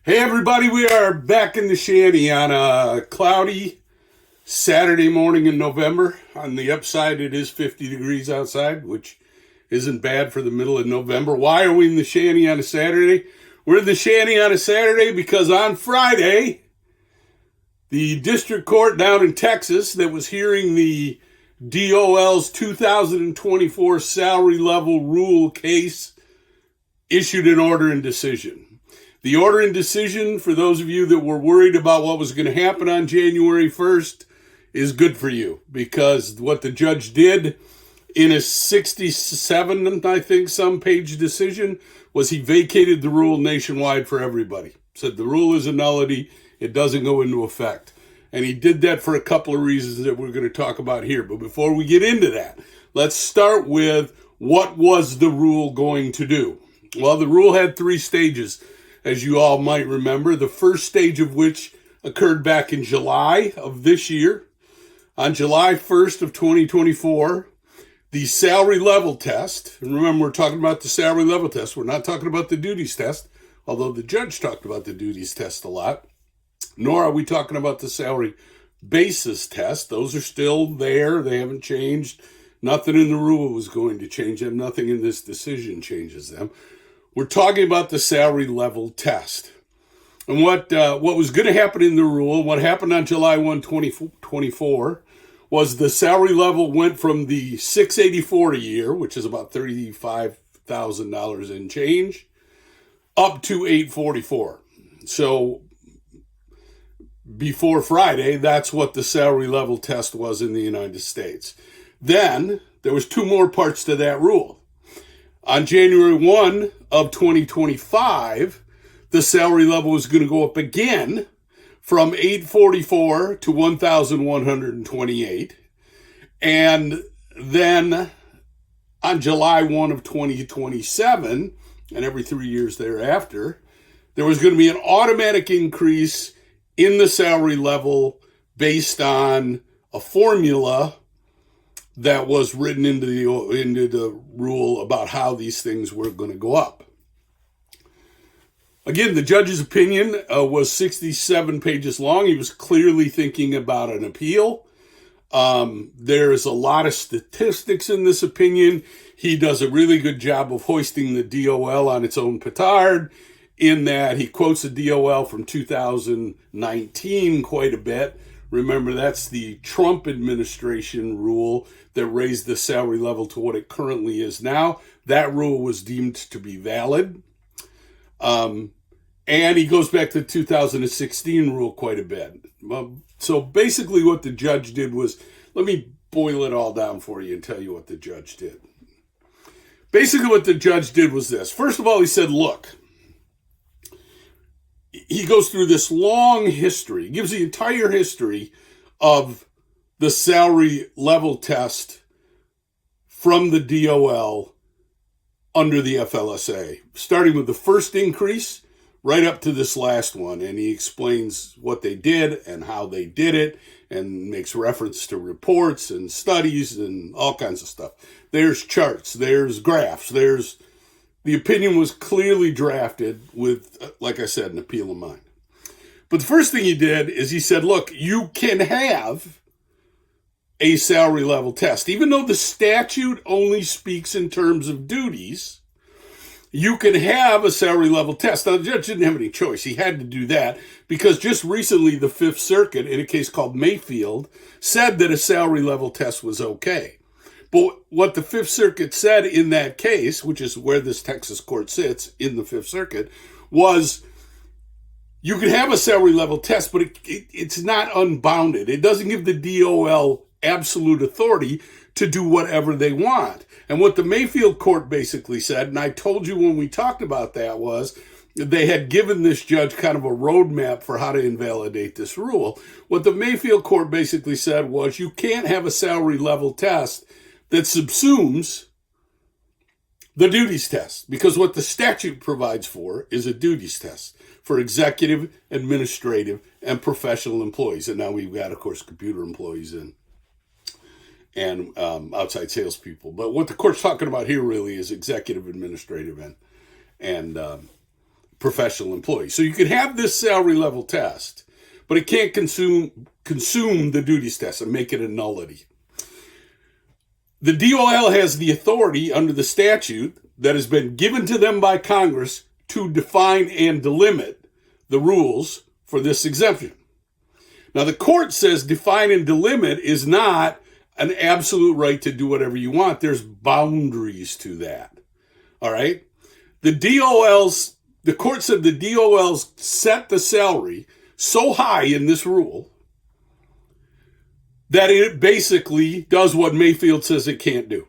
Hey everybody, we are back in the shanty on a cloudy Saturday morning in November. On the upside, it is 50 degrees outside, which isn't bad for the middle of November. Why are we in the shanty on a Saturday? We're in the shanty on a Saturday because on Friday, the district court down in Texas that was hearing the DOL's 2024 salary level rule case issued an order and decision. The order and decision, for those of you that were worried about what was going to happen on January 1st, is good for you, because what the judge did in a 67, I think, some page decision was he vacated the rule nationwide for everybody. Said the rule is a nullity, it doesn't go into effect. And he did that for a couple of reasons that we're going to talk about here. But before we get into that, let's start with what was the rule going to do? Well, the rule had 3 stages, as you all might remember, the first stage of which occurred back in July of this year. On July 1st of 2024, the salary level test, and remember we're talking about the salary level test, we're not talking about the duties test, although the judge talked about the duties test a lot, nor are we talking about the salary basis test. Those are still there, they haven't changed. Nothing in the rule was going to change them, nothing in this decision changes them. We're talking about the salary level test. And what was going to happen in the rule, what happened on July 1, 2024, was the salary level went from the $684 a year, which is about $35,000 in change, up to $844. So before Friday, that's what the salary level test was in the United States. Then there was 2 more parts to that rule. On January 1 of 2025, the salary level was going to go up again from $844 to $1,128. And then on July 1 of 2027, and every 3 years thereafter, there was going to be an automatic increase in the salary level based on a formula that was written into the rule about how these things were going to go up. Again, the judge's opinion was 67 pages long. He was clearly thinking about an appeal. There's a lot of statistics in this opinion. He does a really good job of hoisting the DOL on its own petard, in that he quotes the DOL from 2019 quite a bit. Remember, that's the Trump administration rule that raised the salary level to what it currently is now. That rule was deemed to be valid. And he goes back to the 2016 rule quite a bit. So basically what the judge did was, let me boil it all down for you and tell you what the judge did. Basically what the judge did was this. First of all, he said, look, he goes through this long history, gives the entire history of the salary level test from the DOL under the FLSA, starting with the first increase right up to this last one. And he explains what they did and how they did it, and makes reference to reports and studies and all kinds of stuff. There's charts, there's graphs, the opinion was clearly drafted with, like I said, an appeal in mind. But the first thing he did is he said, look, you can have a salary level test. Even though the statute only speaks in terms of duties, you can have a salary level test. Now, the judge didn't have any choice. He had to do that because just recently the Fifth Circuit, in a case called Mayfield, said that a salary level test was okay. But what the Fifth Circuit said in that case, which is where this Texas court sits in the Fifth Circuit, was you can have a salary level test, but it's not unbounded. It doesn't give the DOL absolute authority to do whatever they want. And what the Mayfield court basically said, and I told you when we talked about that, was they had given this judge kind of a roadmap for how to invalidate this rule. What the Mayfield court basically said was you can't have a salary level test that subsumes the duties test, because what the statute provides for is a duties test for executive, administrative, and professional employees. And now we've got, of course, computer employees and outside salespeople. But what the court's talking about here really is executive, administrative, and professional employee. So you can have this salary level test, but it can't consume the duties test and make it a nullity. The DOL has the authority under the statute that has been given to them by Congress to define and delimit the rules for this exemption. Now, the court says define and delimit is not an absolute right to do whatever you want. There's boundaries to that. All right? The court said the DOLs set the salary so high in this rule that it basically does what Mayfield says it can't do.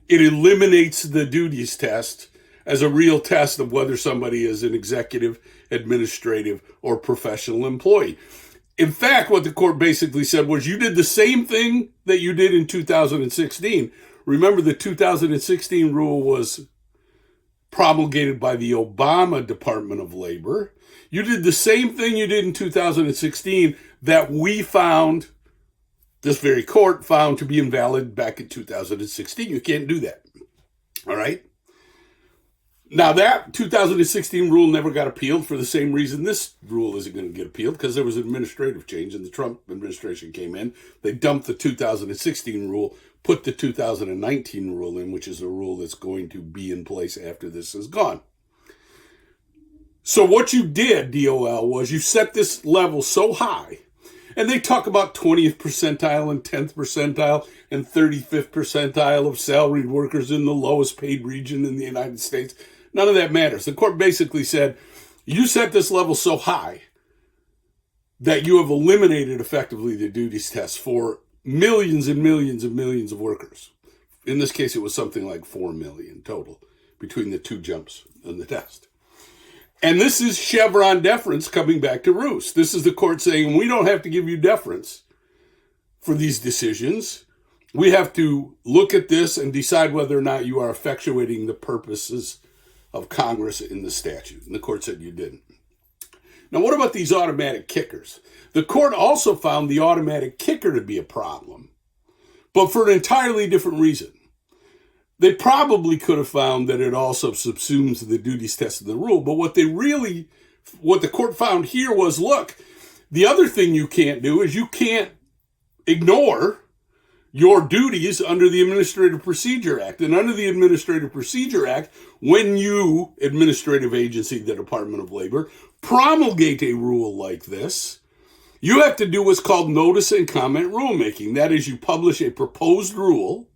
It eliminates the duties test as a real test of whether somebody is an executive, administrative, or professional employee. In fact, what the court basically said was you did the same thing that you did in 2016. Remember, the 2016 rule was promulgated by the Obama Department of Labor. You did the same thing you did in 2016 that we found, this very court found to be invalid back in 2016. You can't do that. All right? Now, that 2016 rule never got appealed for the same reason this rule isn't going to get appealed, because there was an administrative change and the Trump administration came in. They dumped the 2016 rule, put the 2019 rule in, which is a rule that's going to be in place after this is gone. So what you did, DOL, was you set this level so high, and they talk about 20th percentile and 10th percentile and 35th percentile of salaried workers in the lowest paid region in the United States. None of that matters. The court basically said, you set this level so high that you have eliminated effectively the duties test for millions and millions and millions of workers. In this case, it was something like 4 million total between the two jumps in the test. And this is Chevron deference coming back to roost. This is the court saying, we don't have to give you deference for these decisions. We have to look at this and decide whether or not you are effectuating the purposes of Congress in the statute. And the court said you didn't. Now, what about these automatic kickers? The court also found the automatic kicker to be a problem, but for an entirely different reason. They probably could have found that it also subsumes the duties test of the rule, but what the court found here was, look, the other thing you can't do is you can't ignore your duties under the Administrative Procedure Act. And under the Administrative Procedure Act, when you, administrative agency, the Department of Labor, promulgate a rule like this, you have to do what's called notice and comment rulemaking. That is, you publish a proposed rule,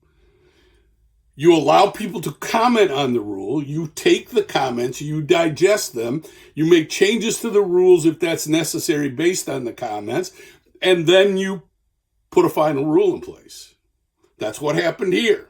you allow people to comment on the rule, you take the comments, you digest them, you make changes to the rules if that's necessary based on the comments, and then you put a final rule in place. That's what happened here.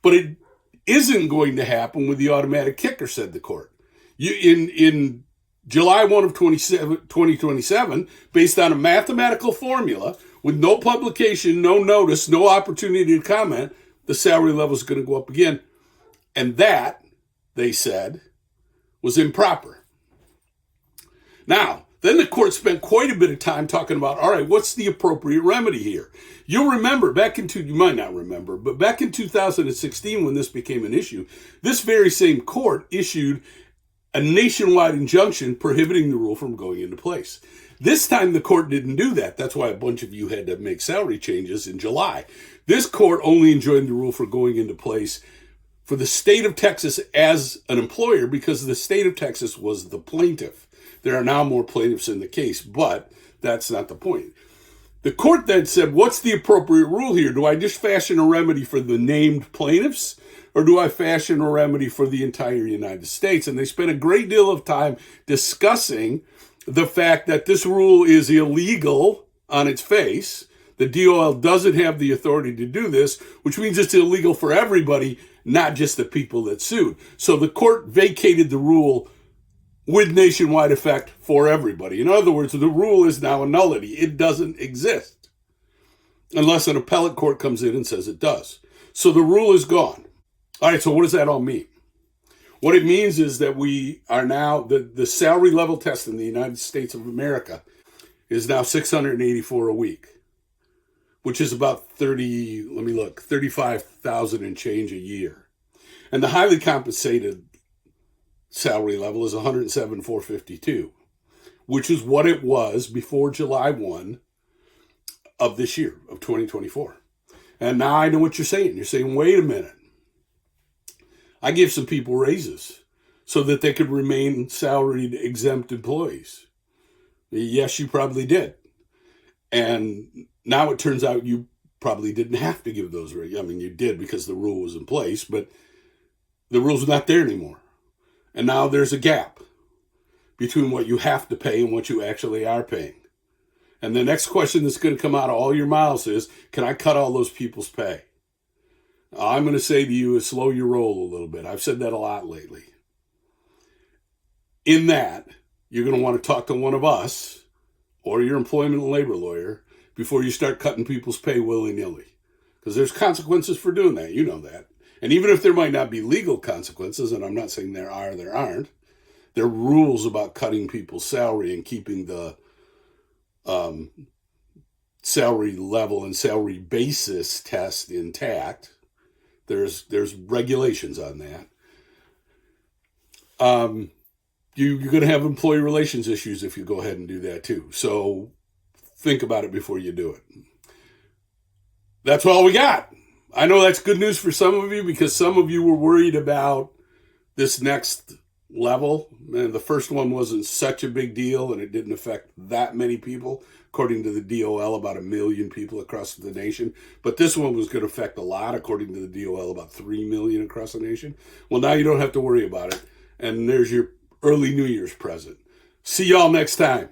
But it isn't going to happen with the automatic kicker, said the court. In July 1 of 2027, based on a mathematical formula, with no publication, no notice, no opportunity to comment, the salary level is going to go up again. And that, they said, was improper. Now, then the court spent quite a bit of time talking about, all right, what's the appropriate remedy here? You'll remember, you might not remember, but back in 2016 when this became an issue, this very same court issued a nationwide injunction prohibiting the rule from going into place. This time the court didn't do that. That's why a bunch of you had to make salary changes in July. This court only enjoined the rule for going into place for the state of Texas as an employer because the state of Texas was the plaintiff. There are now more plaintiffs in the case, but that's not the point. The court then said, what's the appropriate rule here? Do I just fashion a remedy for the named plaintiffs, or do I fashion a remedy for the entire United States? And they spent a great deal of time discussing the fact that this rule is illegal on its face. The DOL doesn't have the authority to do this, which means it's illegal for everybody, not just the people that sued. So the court vacated the rule with nationwide effect for everybody. In other words, the rule is now a nullity. It doesn't exist unless an appellate court comes in and says it does. So the rule is gone. All right, so what does that all mean? What it means is that we are now, the salary level test in the United States of America is now $684 a week, which is about 35,000 and change a year. And the highly compensated salary level is $107,452, which is what it was before July 1 of this year, of 2024. And now I know what you're saying. You're saying, wait a minute. I give some people raises so that they could remain salaried exempt employees. Yes, you probably did. And now it turns out you probably didn't have to give those raises. I mean, you did because the rule was in place, but the rule's not there anymore. And now there's a gap between what you have to pay and what you actually are paying. And the next question that's going to come out of all your mouths is, can I cut all those people's pay? I'm going to say to you is slow your roll a little bit. I've said that a lot lately. In that, you're going to want to talk to one of us or your employment and labor lawyer before you start cutting people's pay willy-nilly. Because there's consequences for doing that. You know that. And even if there might not be legal consequences, and I'm not saying there aren't, there are rules about cutting people's salary and keeping the salary level and salary basis test intact. There's regulations on that. You're going to have employee relations issues if you go ahead and do that too. So think about it before you do it. That's all we got. I know that's good news for some of you because some of you were worried about this next level. And the first one wasn't such a big deal and it didn't affect that many people. According to the DOL, about 1 million people across the nation. But this one was going to affect a lot, according to the DOL, about 3 million across the nation. Well, now you don't have to worry about it. And there's your early New Year's present. See y'all next time.